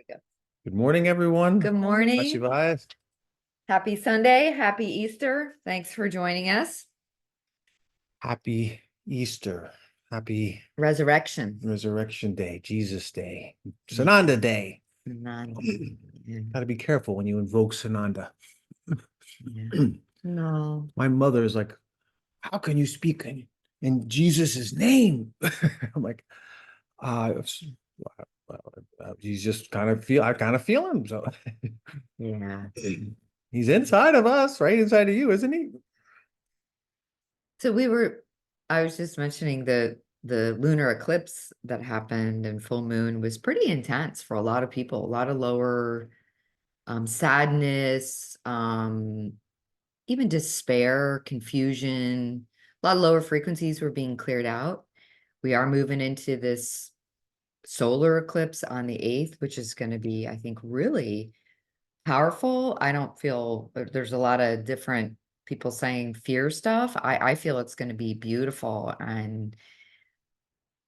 we go. Good morning, everyone. Good morning. Shivaya. Happy Sunday. Happy Easter. Thanks for joining us. Happy Easter. Happy Resurrection. Resurrection Day, Jesus Day, Sananda Day. Sananda. Yeah. Got to be careful when you invoke Sananda. Yeah. No. My mother is like, how can you speak in Jesus's name? I'm like, he's just I kind of feel him. So Yeah. he's inside of us, right inside of you, isn't he? So I was just mentioning the lunar eclipse that happened and full moon was pretty intense for a lot of people, a lot of lower sadness, even despair, confusion, a lot of lower frequencies were being cleared out. We are moving into this solar eclipse on the 8th, which is going to be, I think, really powerful. I don't feel there's a lot of different people saying fear stuff. I feel it's going to be beautiful and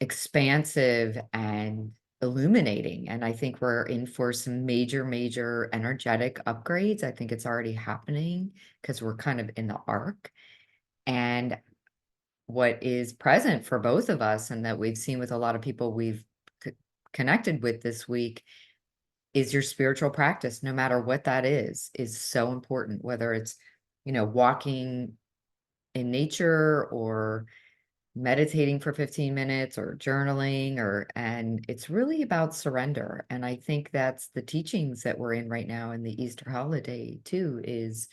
expansive and illuminating. And I think we're in for some major energetic upgrades. I think it's already happening because we're kind of in the arc. And what is present for both of us and that we've seen with a lot of people we've connected with this week is your spiritual practice, no matter what that is so important, whether it's, walking in nature or meditating for 15 minutes or journaling and it's really about surrender. And I think that's the teachings that we're in right now in the Easter holiday too, is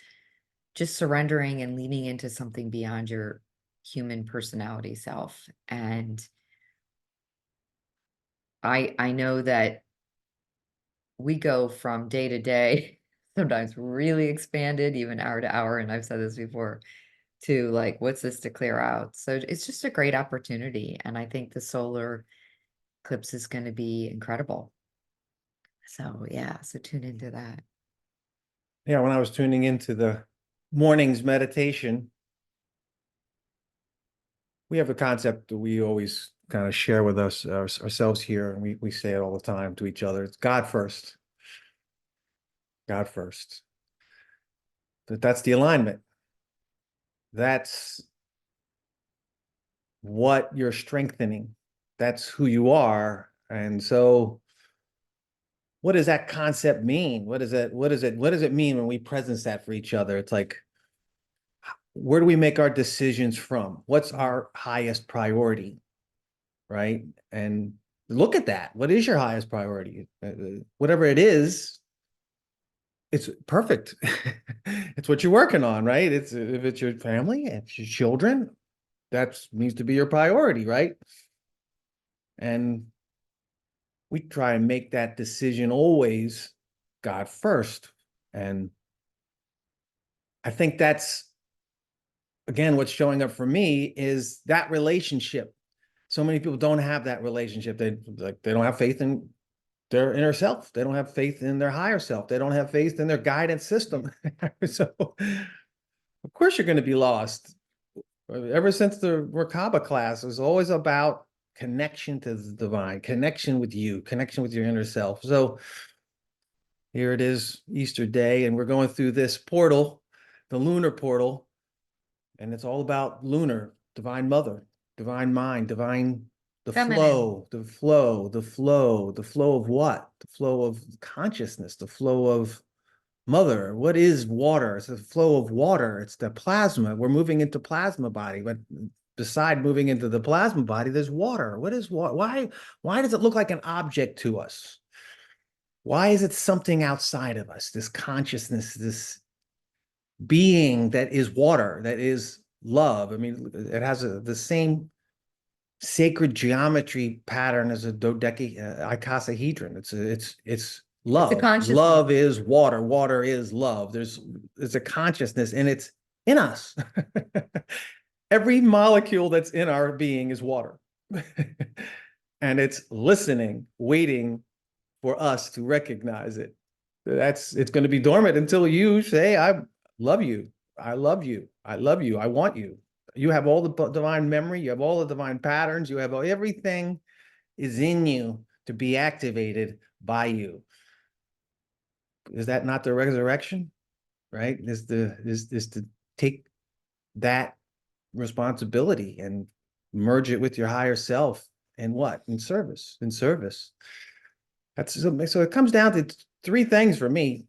just surrendering and leaning into something beyond your human personality self. And I know that we go from day to day, sometimes really expanded, even hour to hour. And I've said this before, to like, what's this to clear out? So it's just a great opportunity. And I think the solar eclipse is going to be incredible. So yeah, so tune into that. Yeah, when I was tuning into the morning's meditation, we have a concept that we always kind of share with ourselves here, and we say it all the time to each other. It's God first. God first. That's the alignment. That's what you're strengthening. That's who you are. And so what does that concept mean? What does it mean when we presence that for each other? It's like, where do we make our decisions from? What's our highest priority? Right? And look at that. What is your highest priority? Whatever it is, it's perfect. It's what you're working on, right? If it's your family, it's your children, that needs to be your priority, right? And we try and make that decision always God first. And I think that's, again, what's showing up for me is that relationship. So many people don't have that relationship. They don't have faith in their inner self. They don't have faith in their higher self. They don't have faith in their guidance system. So of course you're going to be lost. Ever since the Merkaba class, it was always about connection to the divine, connection with you, connection with your inner self. So here it is, Easter Day, and we're going through this portal, the lunar portal, and it's all about lunar, divine mother, divine mind, divine, the Feminine. the flow of what? The flow of consciousness, the flow of mother. What is water? It's the flow of water. It's the plasma. We're moving into plasma body, but beside moving into the plasma body, there's water. What is water? Why does it look like an object to us? Why is it something outside of us? This consciousness, this being that is water, that is love. I mean, it has the same sacred geometry pattern as a icosahedron. It's love. It's Love is water. Water is love. There's a consciousness, and it's in us. Every molecule that's in our being is water. And it's listening, waiting for us to recognize it. It's going to be dormant until you say, I love you. I love you. I love you. I want you. You have all the divine memory. You have all the divine patterns. You have everything is in you to be activated by you. is that not the resurrection? Right? Is to take that responsibility and merge it with your higher self and what? In service, in service. So it comes down to three things for me: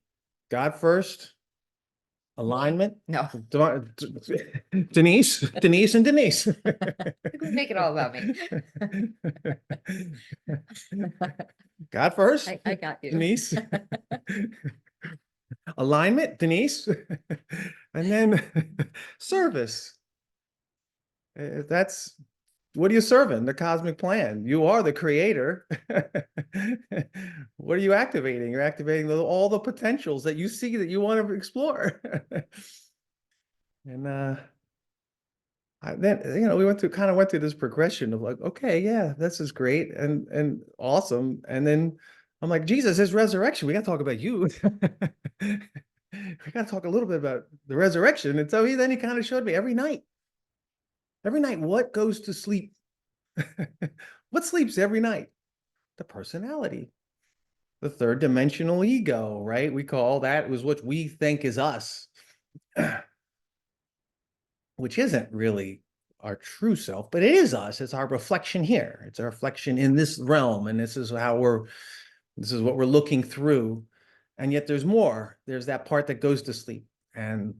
God first, alignment. No, Denise, Denise, and Denise. make it all about me. God first, I got you. Denise. Alignment, Denise. And then service. That's what are you serving? The cosmic plan. You are the creator. What are you activating? You're activating all the potentials that you see that you want to explore. And then we went through this progression of like, okay, yeah, this is great and awesome. And then I'm like, Jesus, it's resurrection. We got to talk about you. We got to talk a little bit about the resurrection. And so he kind of showed me every night, what goes to sleep? What sleeps every night? The personality, the third dimensional ego, right? We call that was what we think is us, which isn't really our true self, but it is us. It's our reflection here. It's a reflection in this realm. And this is what we're looking through. And yet there's more. There's that part that goes to sleep and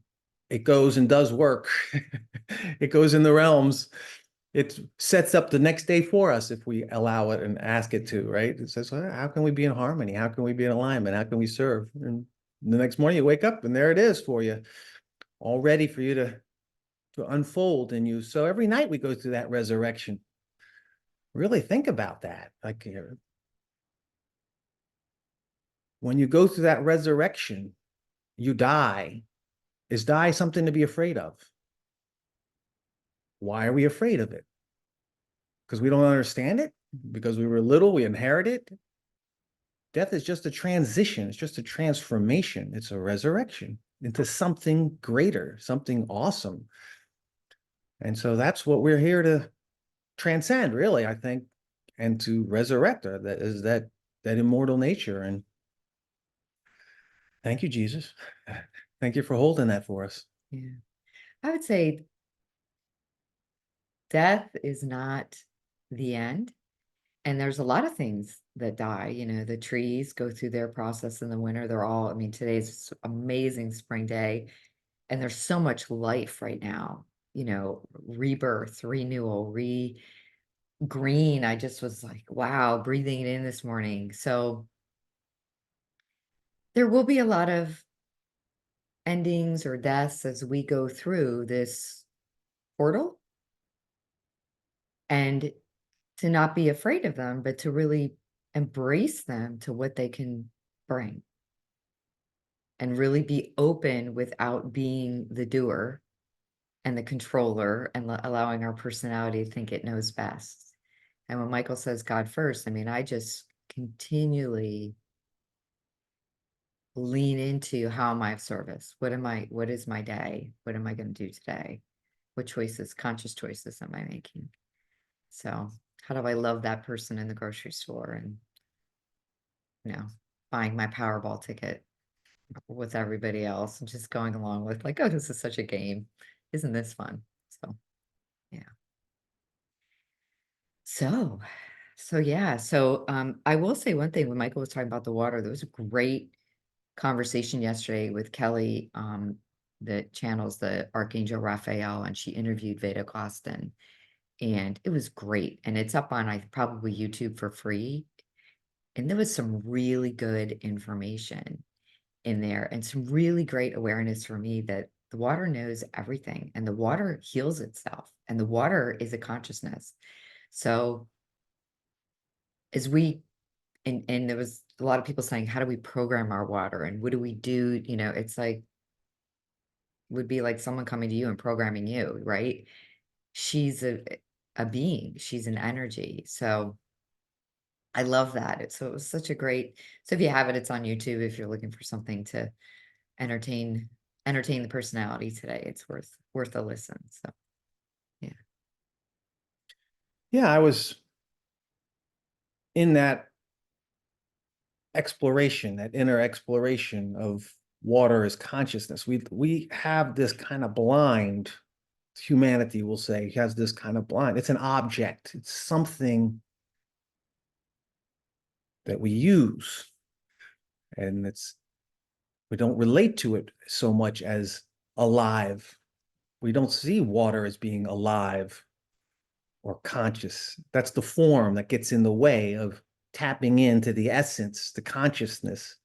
it goes and does work. It goes in the realms. It sets up the next day for us if we allow it and ask it to, right? It says, well, how can we be in harmony? How can we be in alignment? How can we serve? And the next morning you wake up and there it is for you, all ready for you to unfold in you. So every night we go through that resurrection. Really think about that. Like when you go through that resurrection, you die. Is die something to be afraid of? Why are we afraid of it? Because we don't understand it? Because we were little, we inherited? Death is just a transition. It's just a transformation. It's a resurrection into something greater, something awesome. And so that's what we're here to transcend, really, I think, and to resurrect that immortal nature. And thank you, Jesus. Thank you for holding that for us. Yeah. I would say death is not the end. And there's a lot of things that die. The trees go through their process in the winter. I mean, today's amazing spring day, and there's so much life right now, rebirth, renewal, green. I just was like, wow, breathing it in this morning. So there will be a lot of endings or deaths as we go through this portal, and to not be afraid of them, but to really embrace them to what they can bring and really be open without being the doer and the controller and allowing our personality to think it knows best. And when Michael says God first, I mean, I just continually lean into how am I of service? What is my day? What am I going to do today? What choices, conscious choices am I making? So how do I love that person in the grocery store and, buying my Powerball ticket with everybody else and just going along with like, oh, this is such a game. Isn't this fun? So, yeah. So yeah. So I will say one thing when Michael was talking about the water, there was a great conversation yesterday with Kelly, that channels the Archangel Raphael, and she interviewed Veda Costin, and it was great. And it's up on probably YouTube for free. And there was some really good information in there and some really great awareness for me that the water knows everything and the water heals itself and the water is a consciousness. So as and there was a lot of people saying, how do we program our water and what do we do? It's like, would be like someone coming to you and programming you, right? She's a being, she's an energy. So I love that. So it was such a great, so if you have it, it's on YouTube. If you're looking for something to entertain the personality today, it's worth a listen. So yeah. Yeah, I was in that exploration, that inner exploration of water as consciousness. We have this kind of blind, humanity will say, has this kind of blind. It's an object. It's something that we use, and we don't relate to it so much as alive. We don't see water as being alive or conscious. That's the form that gets in the way of tapping into the essence, the consciousness.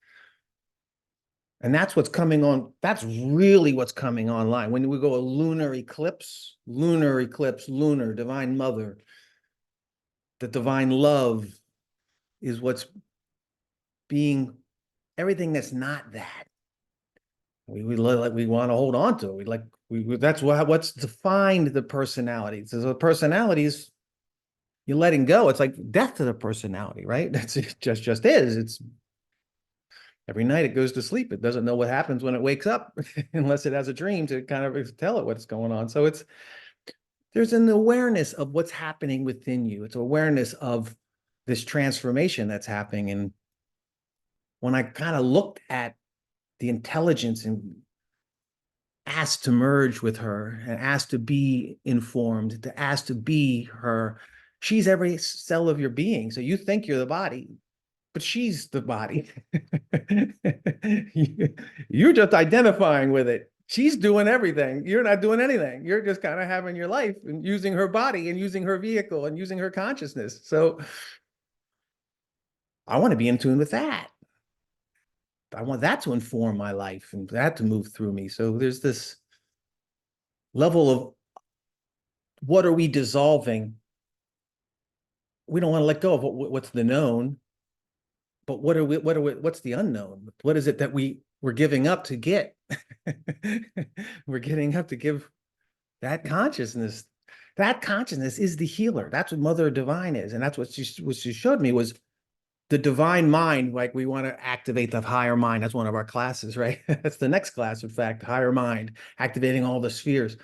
And that's what's coming on. That's really what's coming online. When we go a lunar eclipse, lunar, divine mother, the divine love is what's being, everything that's not that. We want to hold on to it. That's what's defined the personality. So the personalities, you're letting go. It's like death to the personality, right? It just is. It's every night it goes to sleep. It doesn't know what happens when it wakes up unless it has a dream to kind of tell it what's going on. So there's an awareness of what's happening within you. It's awareness of this transformation that's happening. And when I kind of looked at the intelligence and asked to merge with her and asked to be informed, to ask to be her, she's every cell of your being. So you think you're the body, but she's the body. You're just identifying with it. She's doing everything. You're not doing anything. You're just kind of having your life and using her body and using her vehicle and using her consciousness. So I want to be in tune with that. I want that to inform my life and that to move through me. So there's this level of what are we dissolving? We don't want to let go of what's the known, but what's the unknown? What is it that we're giving up to get? We're getting up to give that consciousness. That consciousness is the healer. That's what Mother Divine is. And that's what she showed me was the divine mind. Like we want to activate the higher mind. That's one of our classes, right? That's the next class, in fact, higher mind, activating all the spheres.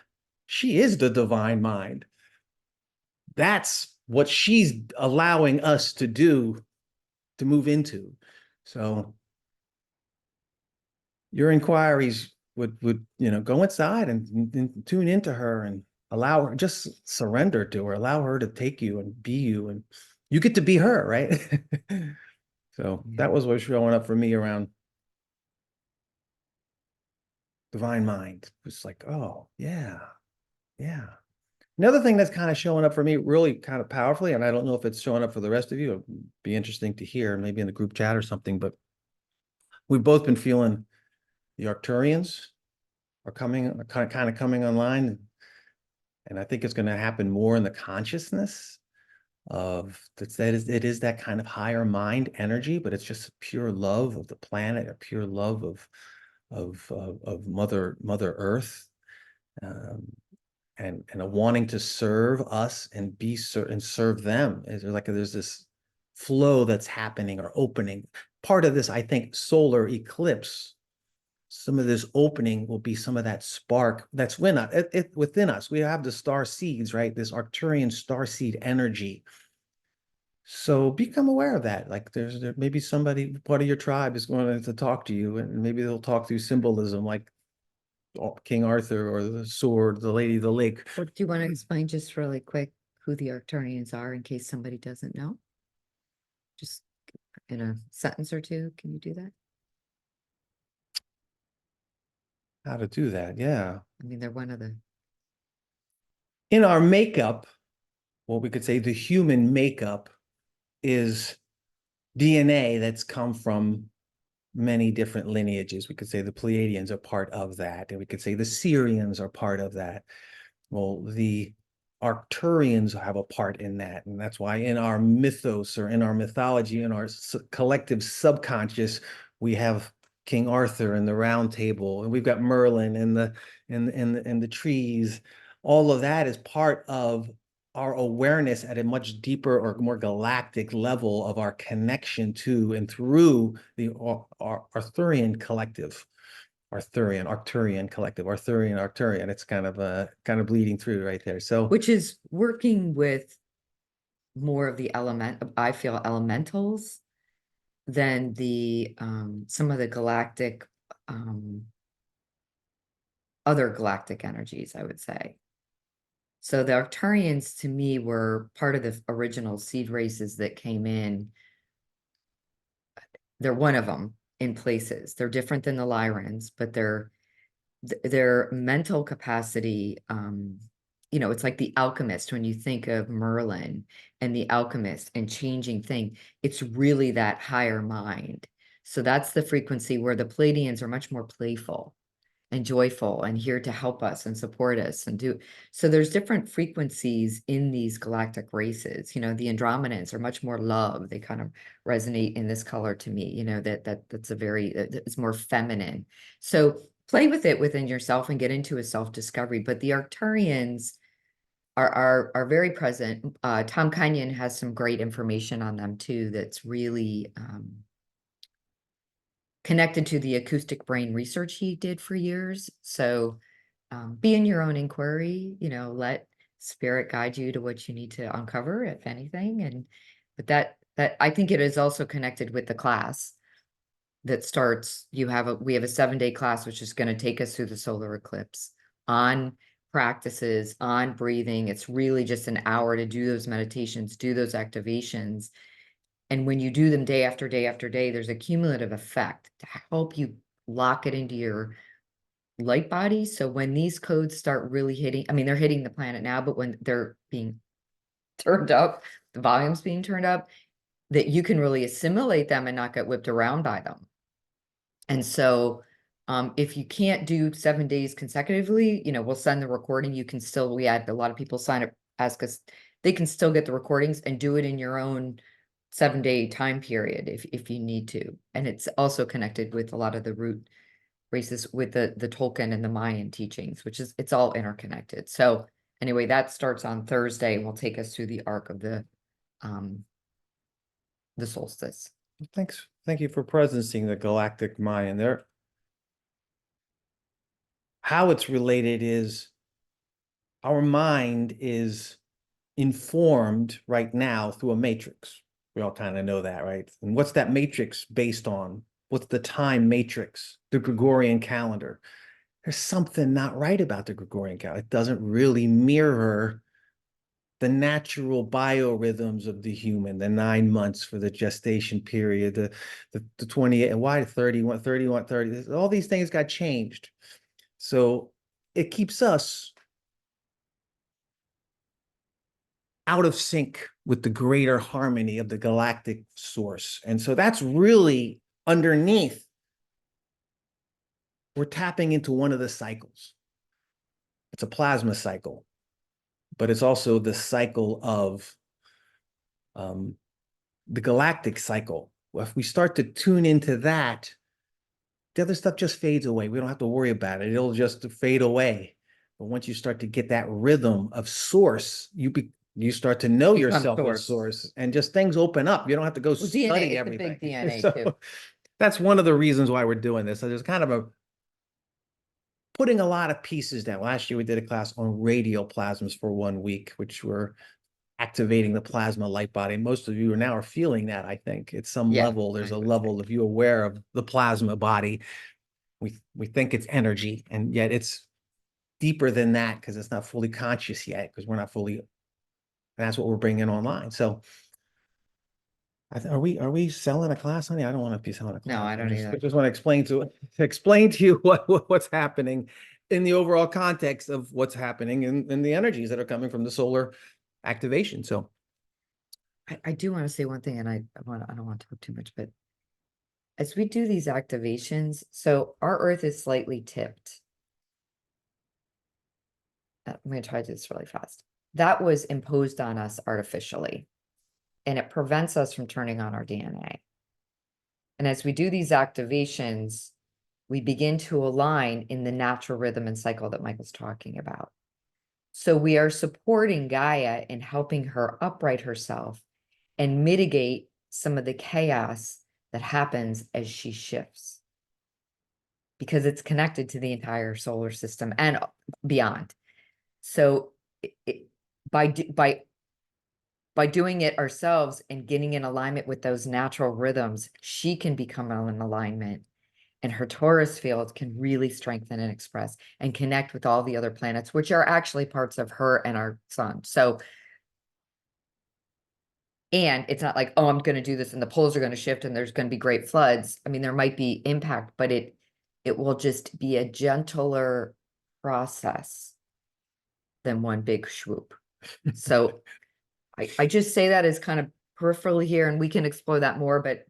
She is the divine mind. That's what she's allowing us to do, to move into. So your inquiries would go inside and tune into her and allow her, just surrender to her, allow her to take you and be you, and you get to be her, right? So that was what's showing up for me around divine mind. It's like, oh yeah, yeah. Another thing that's kind of showing up for me really kind of powerfully, and I don't know if it's showing up for the rest of you, it'd be interesting to hear, maybe in the group chat or something, but we've both been feeling the Arcturians are kind of coming online. And I think it's going to happen more in the consciousness of it is that kind of higher mind energy, but it's just pure love of the planet, a pure love of Mother Earth, and a wanting to serve us and serve them. There's this flow that's happening or opening. Part of this, I think, solar eclipse, some of this opening will be some of that spark that's within us. We have the star seeds, right? This Arcturian star seed energy. So become aware of that. Like there maybe somebody, part of your tribe is going to talk to you, and maybe they'll talk through symbolism like King Arthur or the sword, the Lady of the Lake. Or do you want to explain just really quick who the Arcturians are in case somebody doesn't know? Just in a sentence or two, can you do that? How to do that? Yeah. I mean, they're one of the In our makeup, what we could say the human makeup is DNA that's come from many different lineages. We could say the Pleiadians are part of that, and we could say the Syrians are part of that. Well, the Arcturians have a part in that, and that's why in our mythos or in our mythology, in our collective subconscious, we have King Arthur and the Round Table, and we've got Merlin and the trees. All of that is part of our awareness at a much deeper or more galactic level of our connection to and through the Arthurian collective. Arcturian collective, Arcturian. It's kind of bleeding through right there. So which is working with more of the I feel elementals than the some of the galactic other galactic energies, I would say. So the Arcturians to me were part of the original seed races that came in. They're one of them in places. They're different than the Lyrans, but their mental capacity, you know, it's like the alchemist. When you think of Merlin and the alchemist and changing thing, it's really that higher mind. So that's the frequency where the Pleiadians are much more playful and joyful and here to help us and support us and do. So there's different frequencies in these galactic races. You know, the Andromedans are much more love. They kind of resonate in this color to me, you know, that's a very, it's more feminine. So play with it within yourself and get into a self-discovery. But the Arcturians are very present. Tom Kenyon has some great information on them too that's really connected to the acoustic brain research he did for years. So be in your own inquiry, you know, let spirit guide you to what you need to uncover, if anything. And but that I think it is also connected with the class that starts. We have a 7-day class, which is going to take us through the solar eclipse on practices, on breathing. It's really just an hour to do those meditations, do those activations. And when you do them day after day after day, there's a cumulative effect to help you lock it into your light body. So when these codes start really hitting, I mean, they're hitting the planet now, but when they're being turned up, the volume's being turned up, that you can really assimilate them and not get whipped around by them. And so if you can't do 7 days consecutively, you know, we'll send the recording. You can still, we had a lot of people sign up, ask us, they can still get the recordings and do it in your own 7-day time period if you need to. And it's also connected with a lot of the root races with the Tolkien and the Mayan teachings, which is, it's all interconnected. So anyway, that starts on Thursday and will take us through the arc of the solstice. Thanks. Thank you for presencing the galactic Mayan there. How it's related is our mind is informed right now through a matrix. We all kind of know that, right? And what's that matrix based on? What's the time matrix? The Gregorian calendar. There's something not right about the Gregorian calendar. It doesn't really mirror the natural biorhythms of the human, the 9 months for the gestation period, the 28, why 31, 31, 30, all these things got changed. So it keeps us out of sync with the greater harmony of the galactic source. And so that's really underneath. We're tapping into one of the cycles. It's a plasma cycle, but it's also the cycle of the galactic cycle. Well, if we start to tune into that, the other stuff just fades away. We don't have to worry about it. It'll just fade away. But once you start to get that rhythm of source, you start to know yourself as source, and just things open up. You don't have to go study DNA, everything. it's a big DNA so too. that's one of the reasons why we're doing this. So there's kind of a putting a lot of pieces down. Last year we did a class on radial plasmas for 1 week, which were activating the plasma light body. Most of you are now feeling that, I think. At some level, there's a level of you aware of the plasma body. We think it's energy, and yet it's deeper than that because it's not fully conscious yet, because we're not fully, and that's what we're bringing online. So are we selling a class, honey? I don't want to be selling a class. No, I don't either. I just want to explain to you what's happening in the overall context of what's happening in the energies that are coming from the solar activation. So I do want to say one thing, and I don't want to talk too much, but as we do these activations, so our Earth is slightly tipped. I'm going to try to do this really fast. That was imposed on us artificially, and it prevents us from turning on our DNA. And as we do these activations, we begin to align in the natural rhythm and cycle that Michael's talking about. So we are supporting Gaia in helping her upright herself and mitigate some of the chaos that happens as she shifts, because it's connected to the entire solar system and beyond. So by by doing it ourselves and getting in alignment with those natural rhythms, she can become in alignment. And her Taurus field can really strengthen and express and connect with all the other planets, which are actually parts of her and our sun. So, and it's not like, oh, I'm going to do this and the poles are going to shift and there's going to be great floods. I mean, there might be impact, but it will just be a gentler process than one big swoop. So I just say that as kind of peripherally here, and we can explore that more, but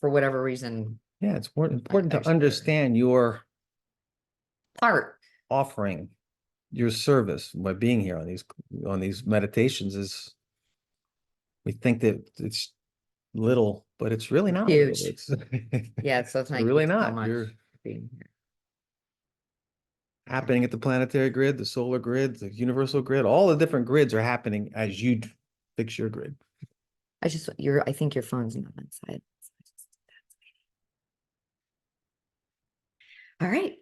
for whatever reason, Yeah, it's important I to understand your part. offering, your service by being here on these meditations is we think that it's little, but it's really not little. Huge. It's Yeah, so it's thank you really so not. much You're for being here. happening at the planetary grid, the solar grid, the universal grid, all the different grids are happening as you fix your grid. I think your phone's not inside. All right.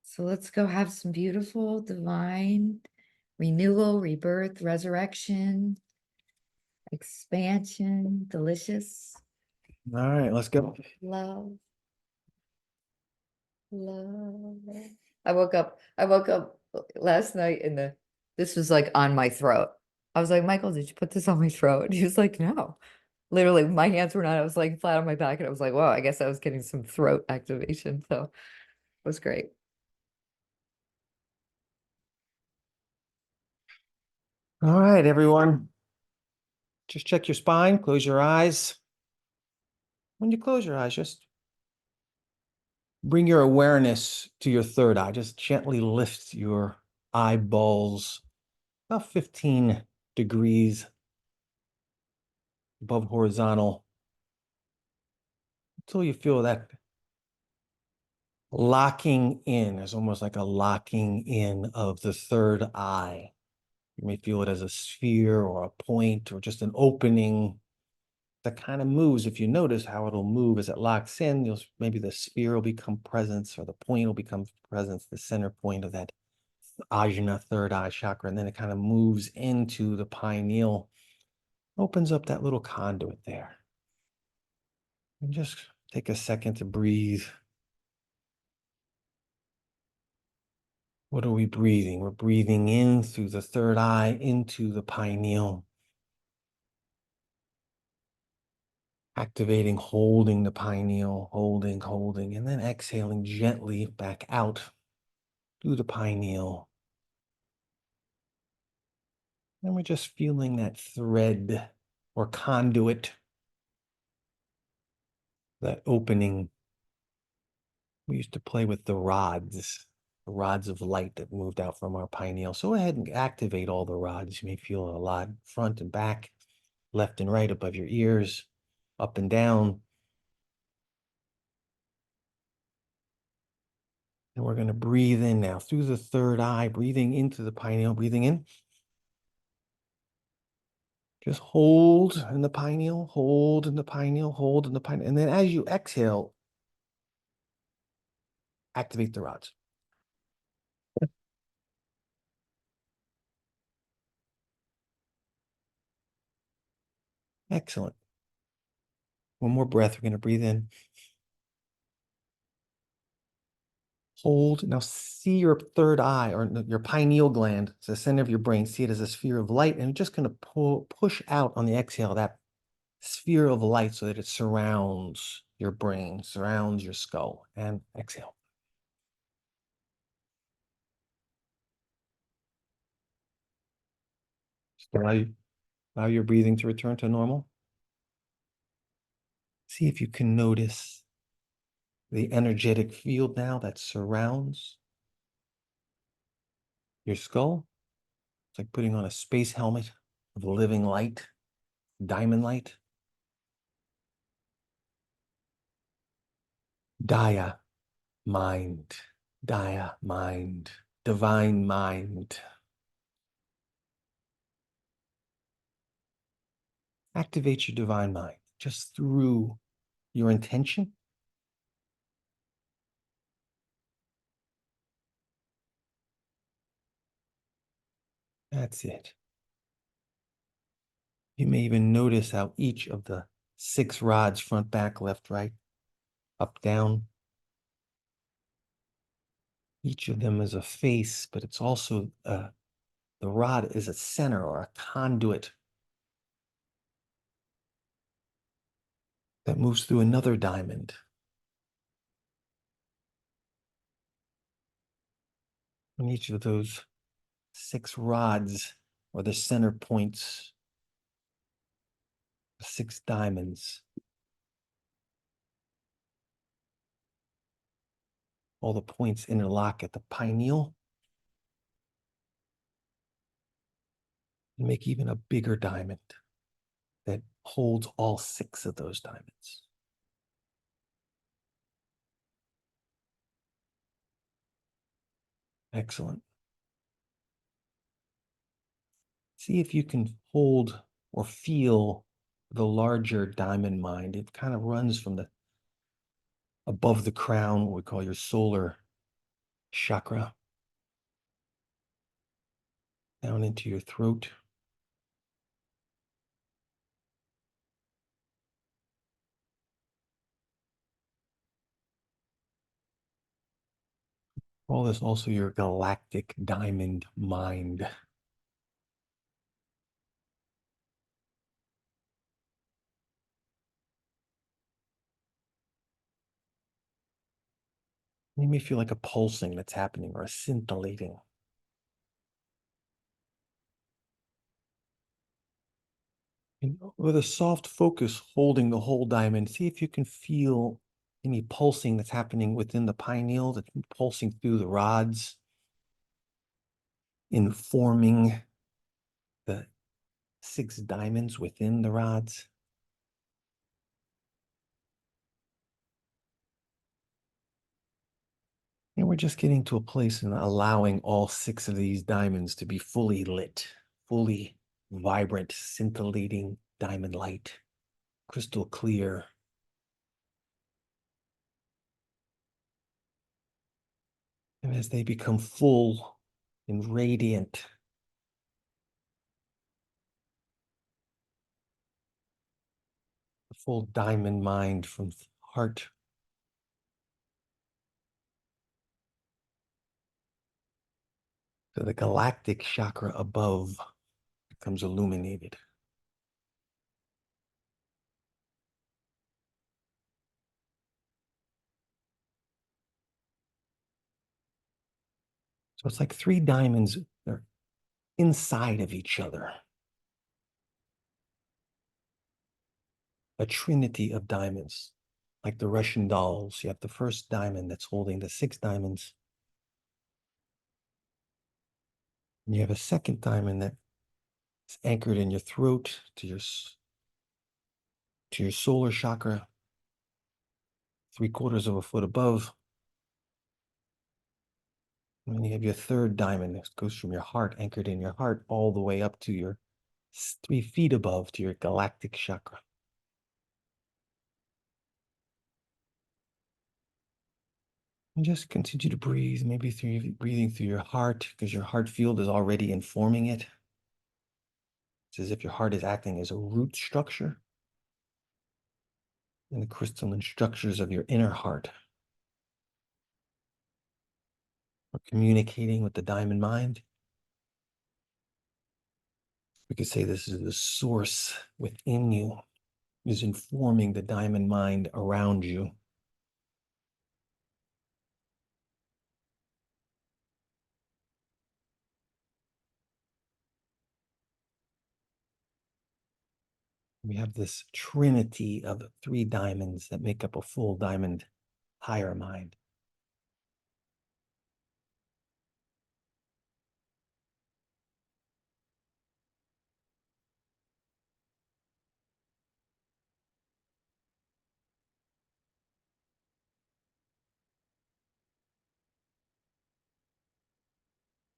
So let's go have some beautiful divine renewal, rebirth, resurrection, expansion, delicious All right, let's go. love. Love. I woke up last night this was like on my throat. I was like, Michael, did you put this on my throat? And he was like, no. Literally, my hands were not, I was like flat on my back, and I was like, wow, I guess I was getting some throat activation. So it was great. All right, everyone. Just check your spine, close your eyes. When you close your eyes, just bring your awareness to your third eye. Just gently lift your eyeballs about 15 degrees above horizontal until you feel that locking in. It's almost like a locking in of the third eye. You may feel it as a sphere or a point or just an opening that kind of moves. If you notice how it'll move as it locks in, maybe the sphere will become presence or the point will become presence, the center point of that ajna, third eye chakra, and then it kind of moves into the pineal, opens up that little conduit there. And just take a second to breathe. What are we breathing? We're breathing in through the third eye into the pineal. Activating, holding the pineal, holding, and then exhaling gently back out through the pineal. And we're just feeling that thread or conduit, that opening. We used to play with the rods of light that moved out from our pineal. So go ahead and activate all the rods. You may feel a lot front and back, left and right above your ears, up and down. And we're going to breathe in now through the third eye, breathing into the pineal, breathing in. Just hold in the pineal, hold in the pineal, hold in the pineal. And then as you exhale, activate the rods. Excellent. One more breath. We're going to breathe in. Hold. Now see your third eye or your pineal gland. It's the center of your brain. See it as a sphere of light. And just going to push out on the exhale that sphere of light so that it surrounds your brain, surrounds your skull. And exhale. Just allow your breathing to return to normal. See if you can notice the energetic field now that surrounds your skull. It's like putting on a space helmet of living light, diamond light. Daya, mind, Daya, mind, divine mind. Activate your divine mind just through your intention. That's it. You may even notice how each of the 6 rods, front, back, left, right, up, down, each of them is a face, but it's also the rod is a center or a conduit that moves through another diamond. And each of those 6 rods or the center points, 6 diamonds. All the points interlock at the pineal and make even a bigger diamond that holds all 6 of those diamonds. Excellent. See if you can hold or feel the larger diamond mind. It kind of runs from the above the crown, what we call your solar chakra, down into your throat. Call this also your galactic diamond mind. You may feel like a pulsing that's happening or a scintillating. And with a soft focus holding the whole diamond, see if you can feel any pulsing that's happening within the pineal, that's pulsing through the rods, informing the 6 diamonds within the rods. And we're just getting to a place in allowing all 6 of these diamonds to be fully lit, fully vibrant, scintillating diamond light, crystal clear. And as they become full and radiant, the full diamond mind from heart to the galactic chakra above becomes illuminated. So it's like 3 diamonds, they're inside of each other. A trinity of diamonds, like the Russian dolls. You have the first diamond that's holding the 6 diamonds. And you have a second diamond that is anchored in your throat to your solar chakra, 3/4 of a foot above. And then you have your third diamond that goes from your heart, anchored in your heart, all the way up to your 3 feet above to your galactic chakra. And just continue to breathe, maybe breathing through your heart, because your heart field is already informing it. It's as if your heart is acting as a root structure in the crystalline structures of your inner heart. We're communicating with the diamond mind. We could say this is the source within you, is informing the diamond mind around you. We have this trinity of 3 diamonds that make up a full diamond higher mind.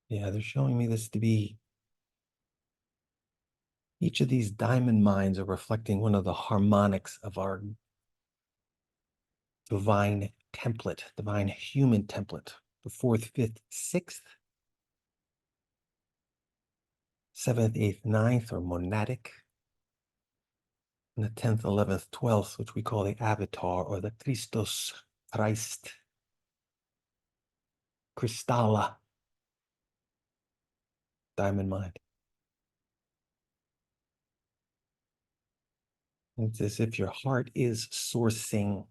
Yeah, they're showing me this to be, each of these diamond minds are reflecting one of the harmonics of our divine template, divine human template, the 4th, 5th, 6th, 7th, 8th, 9th, or monadic. And the 10th, 11th, 12th, which we call the avatar or the Christos, Christ, Krystallah, diamond mind. It's as if your heart is sourcing,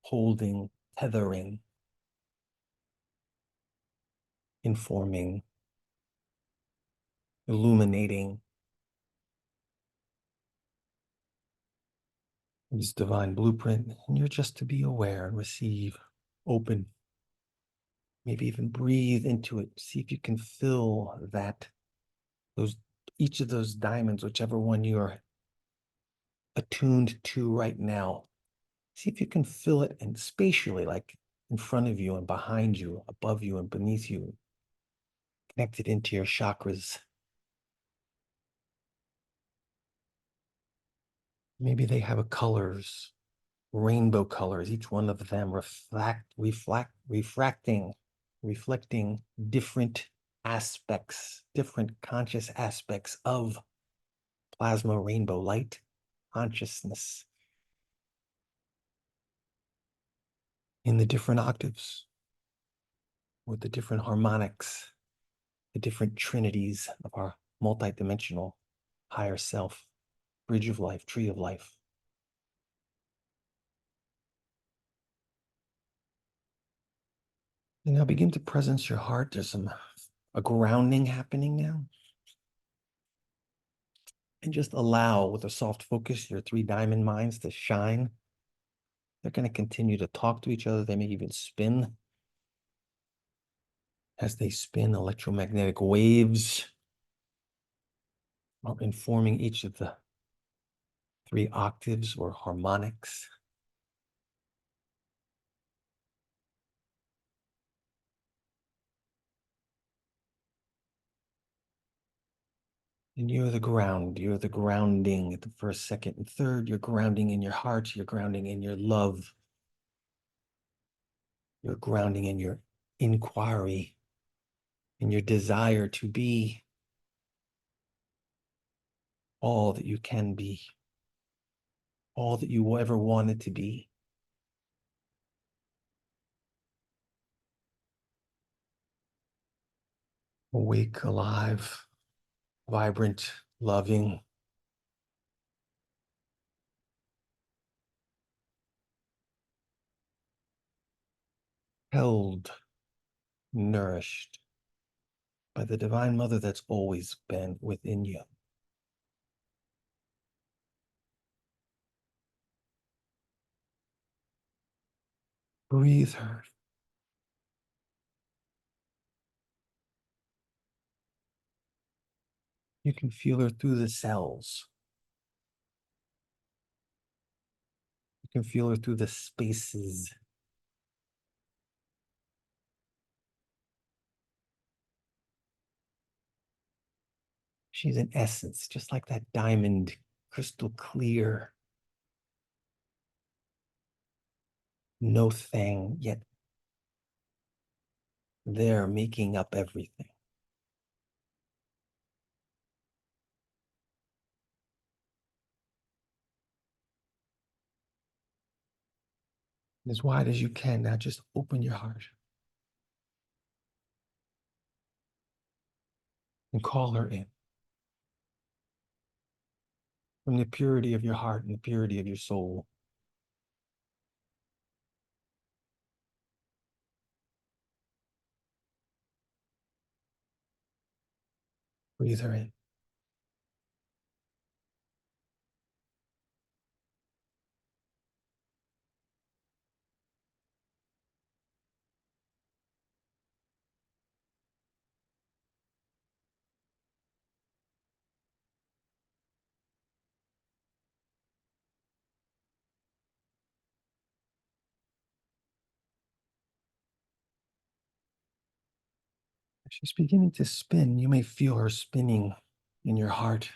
holding, tethering, informing, illuminating this divine blueprint. And you're just to be aware and receive, open, maybe even breathe into it. See if you can fill each of those diamonds, whichever one you're attuned to right now. See if you can fill it and spatially, like in front of you and behind you, above you and beneath you, connected into your chakras. Maybe they have a colors, rainbow colors, each one of them reflecting different aspects, different conscious aspects of plasma rainbow light consciousness in the different octaves, with the different harmonics, the different trinities of our multidimensional higher self, bridge of life, tree of life. And now begin to presence your heart. There's a grounding happening now. And just allow, with a soft focus, your three diamond minds to shine. They're going to continue to talk to each other. They may even spin. As they spin, electromagnetic waves are informing each of the three octaves or harmonics. And you're the ground. You're the grounding at the first, second, and third. You're grounding in your heart. You're grounding in your love. You're grounding in your inquiry, in your desire to be all that you can be, all that you ever wanted to be. Awake, alive, vibrant, loving, held, nourished by the Divine Mother that's always been within you. Breathe her. You can feel her through the cells. You can feel her through the spaces. She's an essence, just like that diamond, crystal clear. No thing, yet they're making up everything. As wide as you can, now just open your heart and call her in. From the purity of your heart and the purity of your soul. Breathe her in. She's beginning to spin. You may feel her spinning in your heart.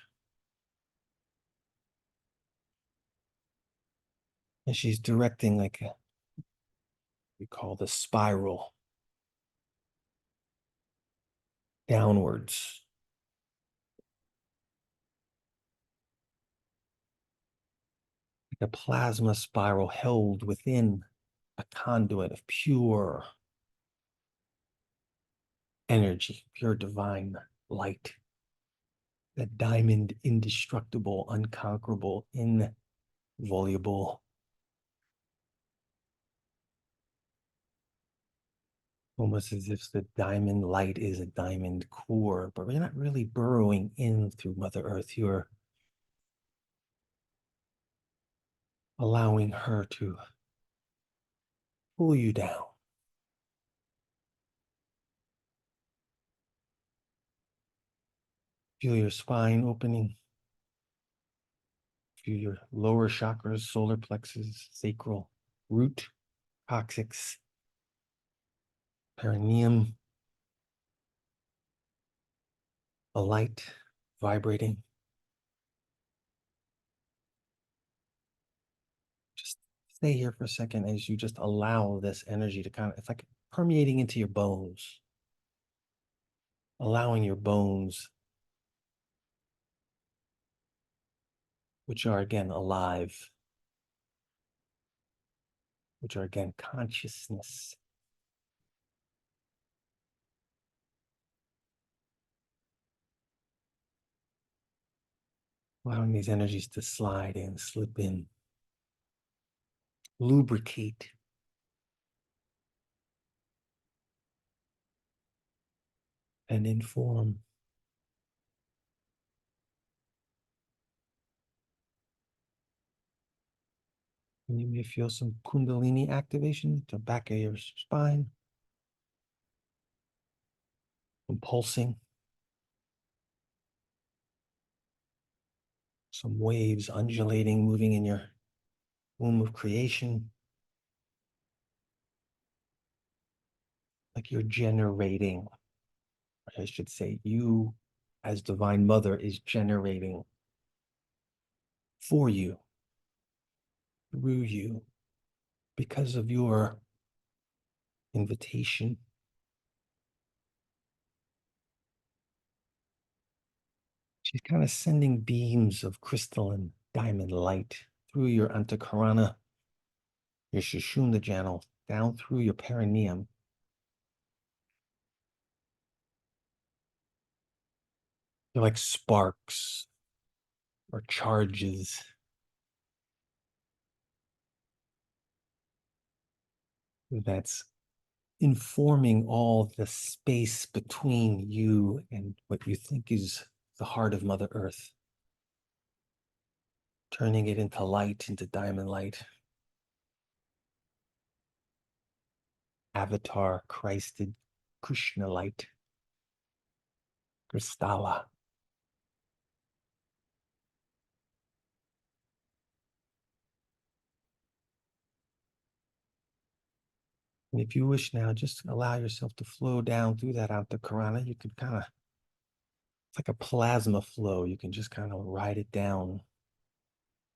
And she's directing like we call the spiral downwards. a plasma spiral held within a conduit of pure energy, pure divine light. That diamond, indestructible, unconquerable, inviolable. Almost as if the diamond light is a diamond core, but we're not really burrowing in through Mother Earth. You're allowing her to pull you down. Feel your spine opening. Feel your lower chakras, solar plexus, sacral, root, coccyx, perineum, a light vibrating. Just stay here for a second as you just allow this energy to kind of, it's like permeating into your bones, allowing your bones, which are again alive, which are again consciousness, allowing these energies to slide in, slip in, lubricate, and inform. And you may feel some Kundalini activation at the back of your spine, some pulsing, some waves undulating, moving in your womb of creation, like you're generating. I should say, you as Divine Mother is generating for you, through you, because of your invitation. She's kind of sending beams of crystalline diamond light through your Antakarana, your Shushumna channel, down through your perineum. They're like sparks or charges that's informing all the space between you and what you think is the heart of Mother Earth, turning it into light, into diamond light. Avatar Christed Krishna light, Krystallah. And if you wish now, just allow yourself to flow down through that Antakarana. You could kind of, it's like a plasma flow. You can just kind of ride it down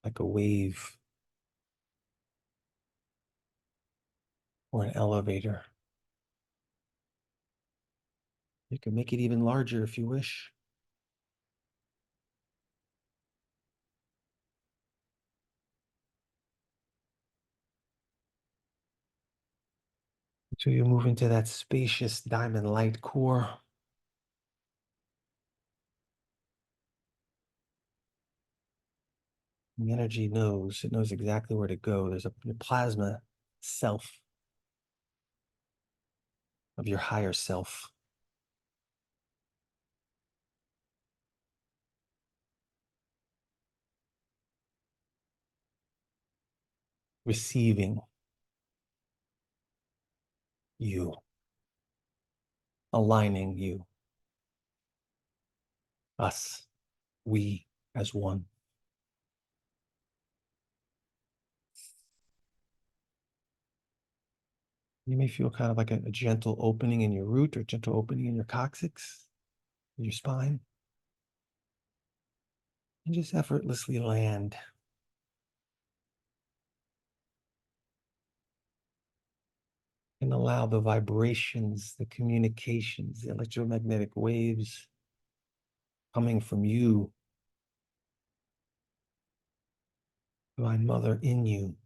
like a wave or an elevator. You can make it even larger if you wish. So you move into that spacious diamond light core. The energy knows, it knows exactly where to go. There's a plasma self of your higher self. Receiving you, aligning you, us, we as one. You may feel kind of like a gentle opening in your root or gentle opening in your coccyx, in your spine. And just effortlessly land. And allow the vibrations, the communications, the electromagnetic waves coming from you Divine Mother in you.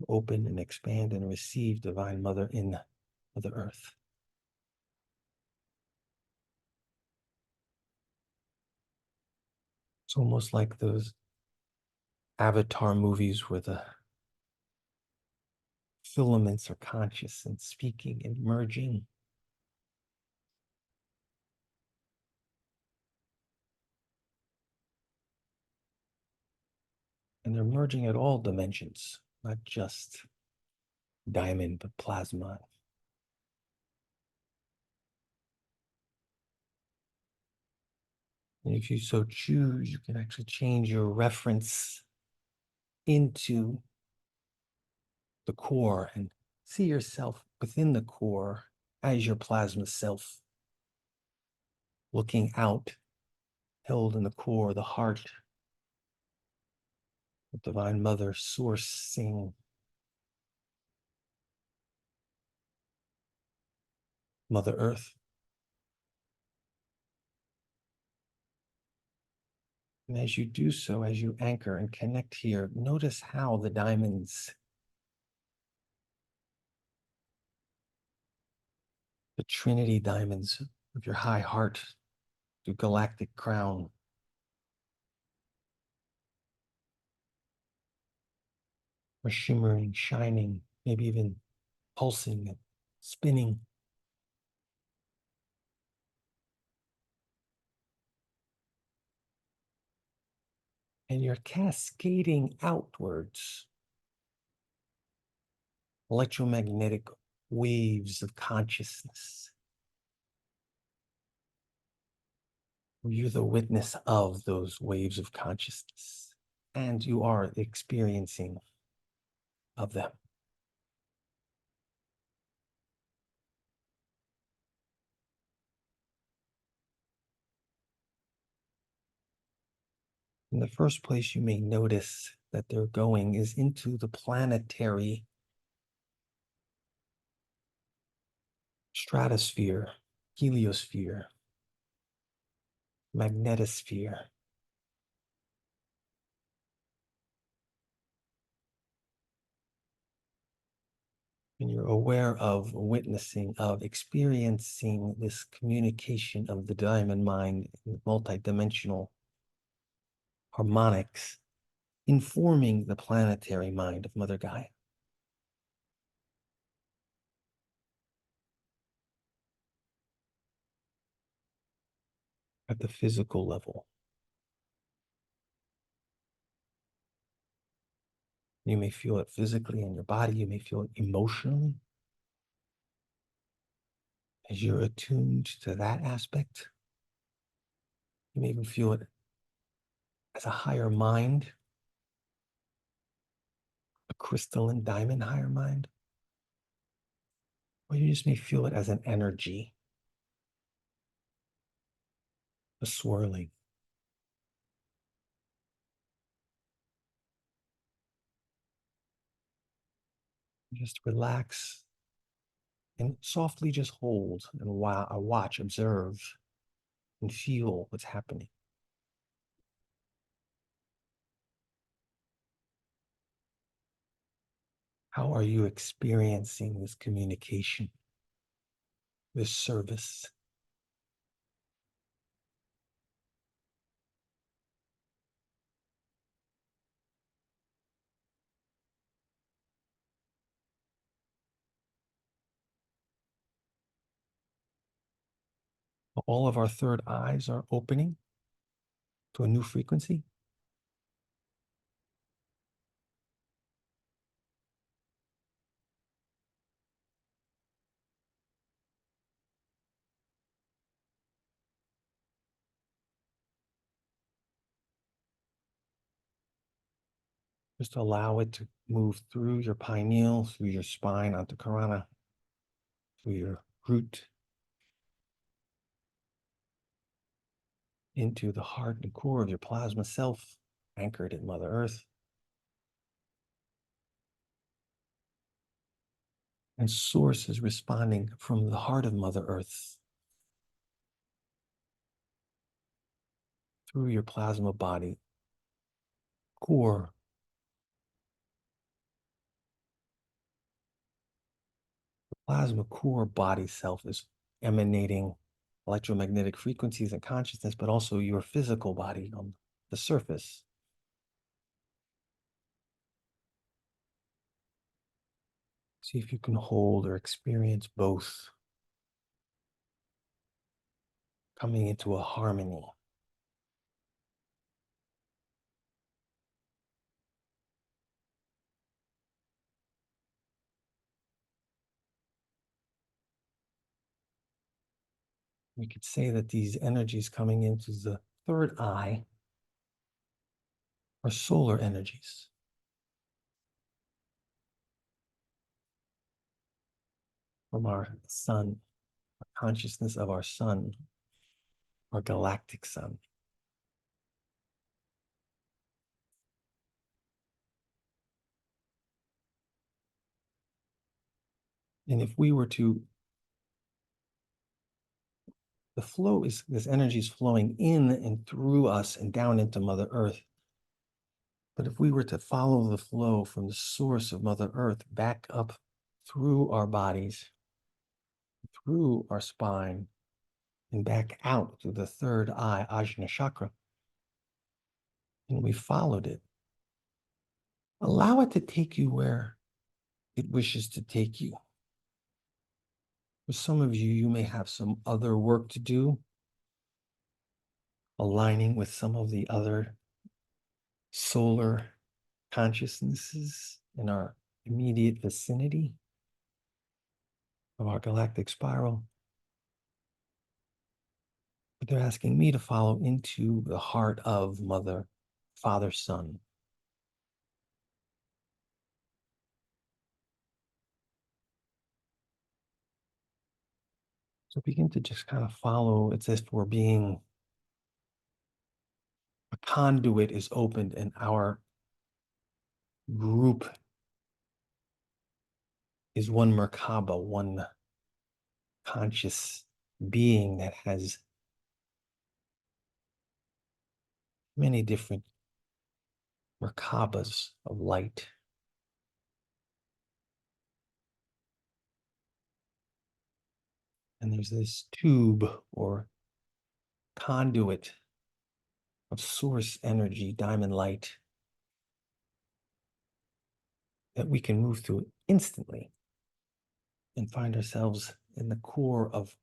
Open and expand and receive Divine Mother in Mother Earth. It's almost like those Avatar movies where the filaments are conscious and speaking and merging. And they're merging at all dimensions, not just diamond, but plasma. And if you so choose, you can actually change your reference into the core and see yourself within the core as your plasma self, looking out, held in the core, the heart, the Divine Mother sourcing Mother Earth. And as you do so, as you anchor and connect here, notice how the diamonds, the Trinity diamonds of your high heart, the galactic crown, are shimmering, shining, maybe even pulsing and spinning. And you're cascading outwards electromagnetic waves of consciousness. You're the witness of those waves of consciousness, and you are experiencing of them. In the first place, you may notice that they're going is into the planetary stratosphere, heliosphere, magnetosphere. And you're aware of, witnessing, of experiencing this communication of the diamond mind, multidimensional harmonics, informing the planetary mind of Mother Gaia. At the physical level. You may feel it physically in your body, you may feel it emotionally. As you're attuned to that aspect, you may even feel it as a higher mind, a crystalline diamond higher mind, or you just may feel it as an energy, a swirling. Just relax and softly just hold and watch, observe, and feel what's happening. How are you experiencing this communication, this service? All of our third eyes are opening to a new frequency. Just allow it to move through your pineal, through your spine, onto Karana, through your root, into the heart and core of your plasma self, anchored in Mother Earth. And Source is responding from the heart of Mother Earth through your plasma body, core. Plasma core body self is emanating electromagnetic frequencies and consciousness, but also your physical body on the surface. See if you can hold or experience both coming into a harmony. We could say that these energies coming into the third eye are solar energies. From our sun, our consciousness of our sun, our galactic sun. And if we were to, the flow is, this energy is flowing in and through us and down into Mother Earth. But if we were to follow the flow from the source of Mother Earth back up through our bodies, through our spine, and back out through the third eye, Ajna chakra, and we followed it, allow it to take you where it wishes to take you. For some of you, you may have some other work to do, aligning with some of the other solar consciousnesses in our immediate vicinity of our galactic spiral. But they're asking me to follow into the heart of Mother, Father, Son. So begin to just kind of follow. It's as if we're being, a conduit is opened and our group is one Merkaba, one conscious being that has many different Merkabas of light. And there's this tube or conduit of source energy, diamond light, that we can move through instantly and find ourselves in the core of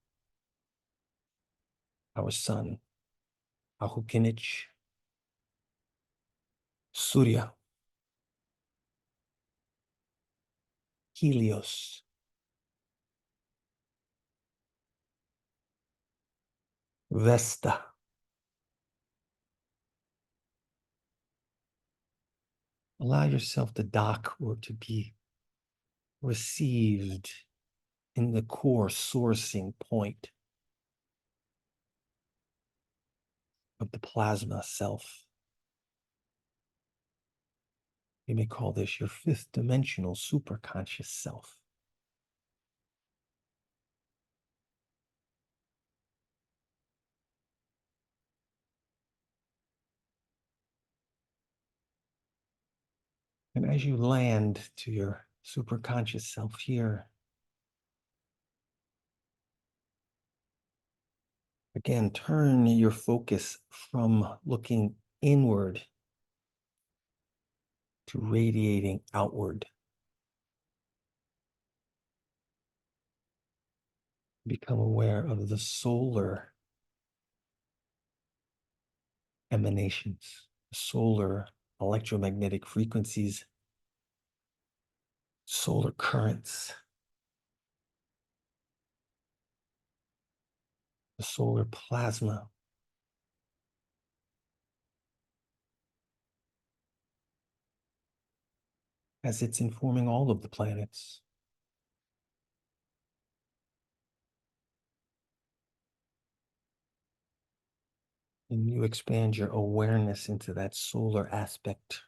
our sun, Ahukinich, Surya, Helios, Vesta. Allow yourself to dock or to be received in the core sourcing point of the plasma self. You may call this your fifth dimensional superconscious self. And as you land to your superconscious self here, again, turn your focus from looking inward to radiating outward. Become aware of the solar emanations, solar electromagnetic frequencies, solar currents, the solar plasma. As it's informing all of the planets. And you expand your awareness into that solar aspect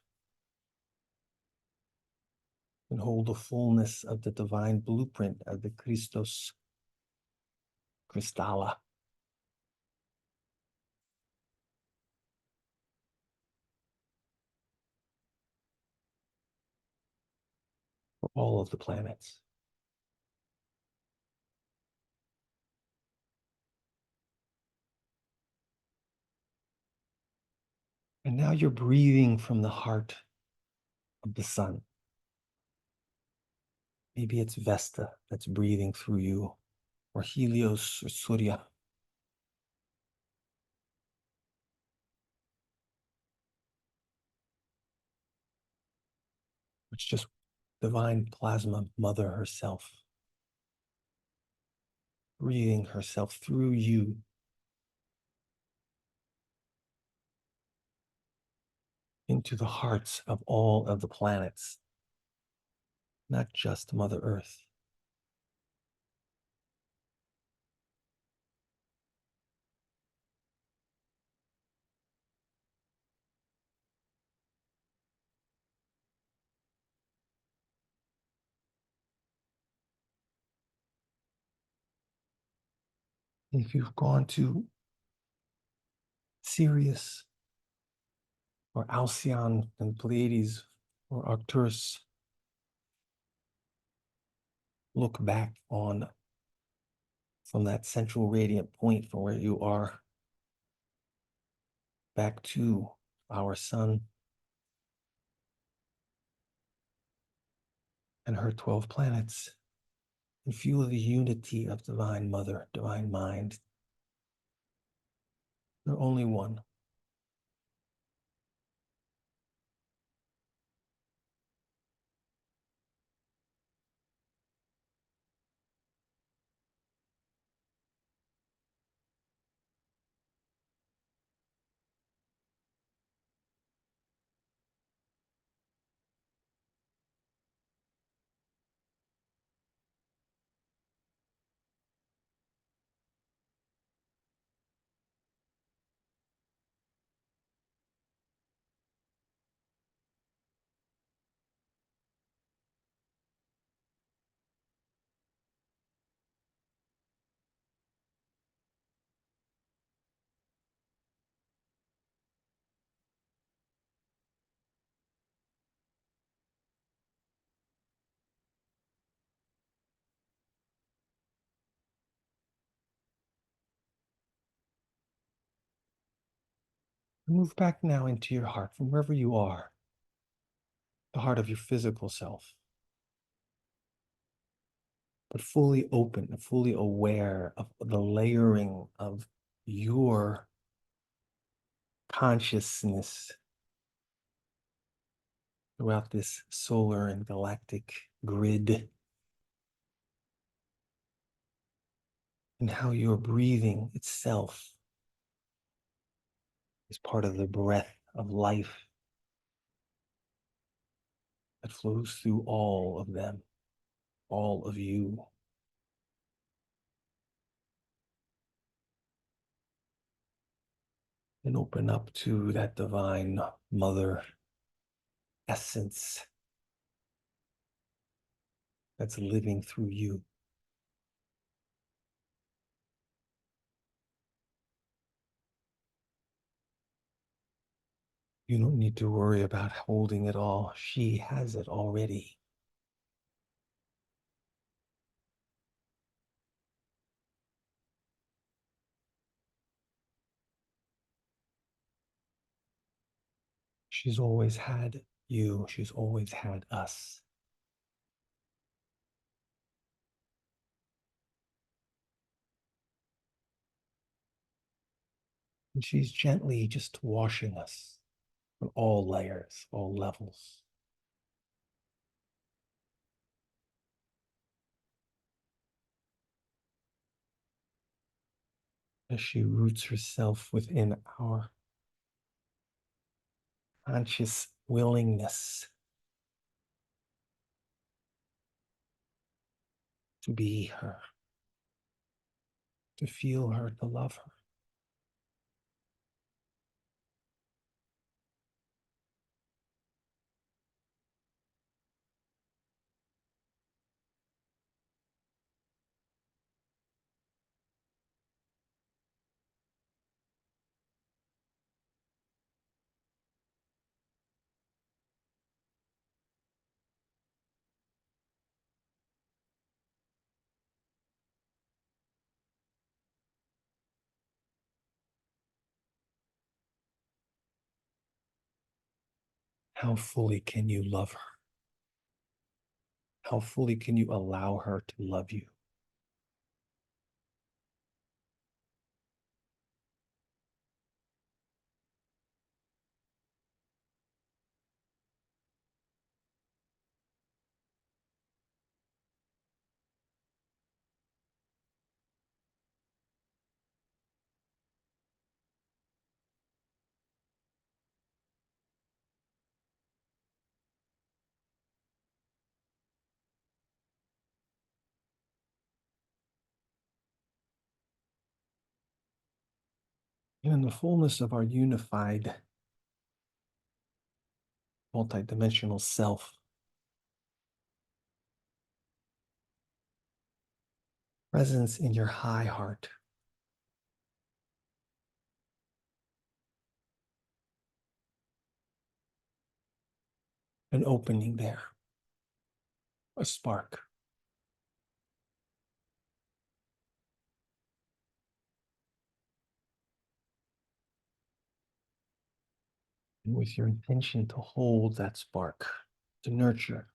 and hold the fullness of the divine blueprint of the Krystos, Krystallah. for all of the planets. And now you're breathing from the heart of the sun. Maybe it's Vesta that's breathing through you, or Helios or Surya. It's just divine plasma mother herself, breathing herself through you into the hearts of all of the planets, not just Mother Earth. If you've gone to Sirius or Alcyon and Pleiades or Arcturus, look back on from that central radiant point from where you are back to our sun and her 12 planets, and feel the unity of Divine Mother, Divine Mind. They're only one. Move back now into your heart from wherever you are, the heart of your physical self, but fully open, fully aware of the layering of your consciousness throughout this solar and galactic grid, and how your breathing itself is part of the breath of life that flows through all of them, all of you. And open up to that divine mother essence that's living through you. You don't need to worry about holding it all. She has it already. She's always had you. She's always had us. And she's gently just washing us on all layers, all levels. As she roots herself within our conscious willingness to be her, to feel her, to love her. How fully can you love her? How fully can you allow her to love you? And in the fullness of our unified, multidimensional self, presence in your high heart, an opening there, a spark. And with your intention to hold that spark, to nurture,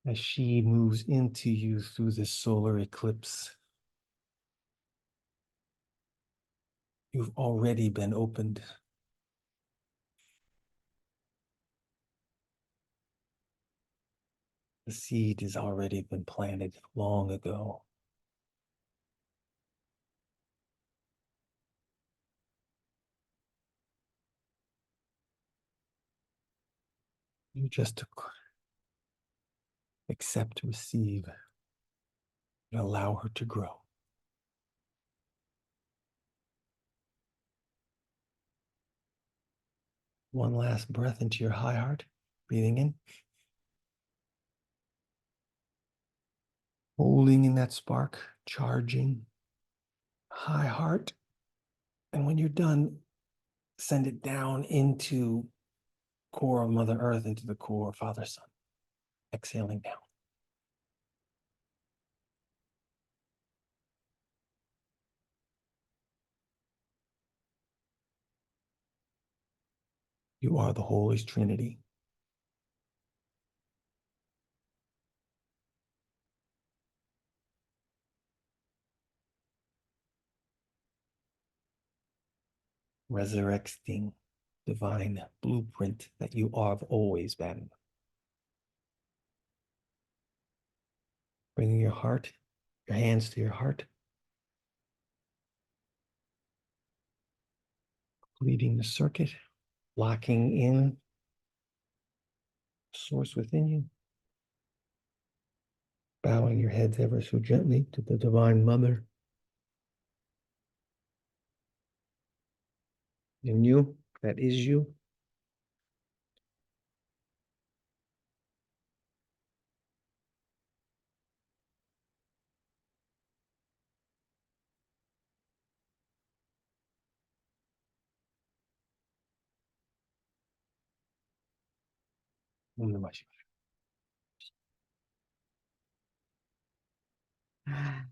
as she moves into you through this solar eclipse, you've already been opened. The seed has already been planted long ago. You just accept, receive, and allow her to grow. One last breath into your high heart, breathing in, holding in that spark, charging, high heart. And when you're done, send it down into core of Mother Earth, into the core of Father Son, exhaling down. You are the Holy Trinity. Resurrecting divine blueprint that you have always been. Bringing your heart, your hands to your heart, completing the circuit, locking in source within you, bowing your heads ever so gently to the Divine Mother in you, that is you. Om Namah Shivaya.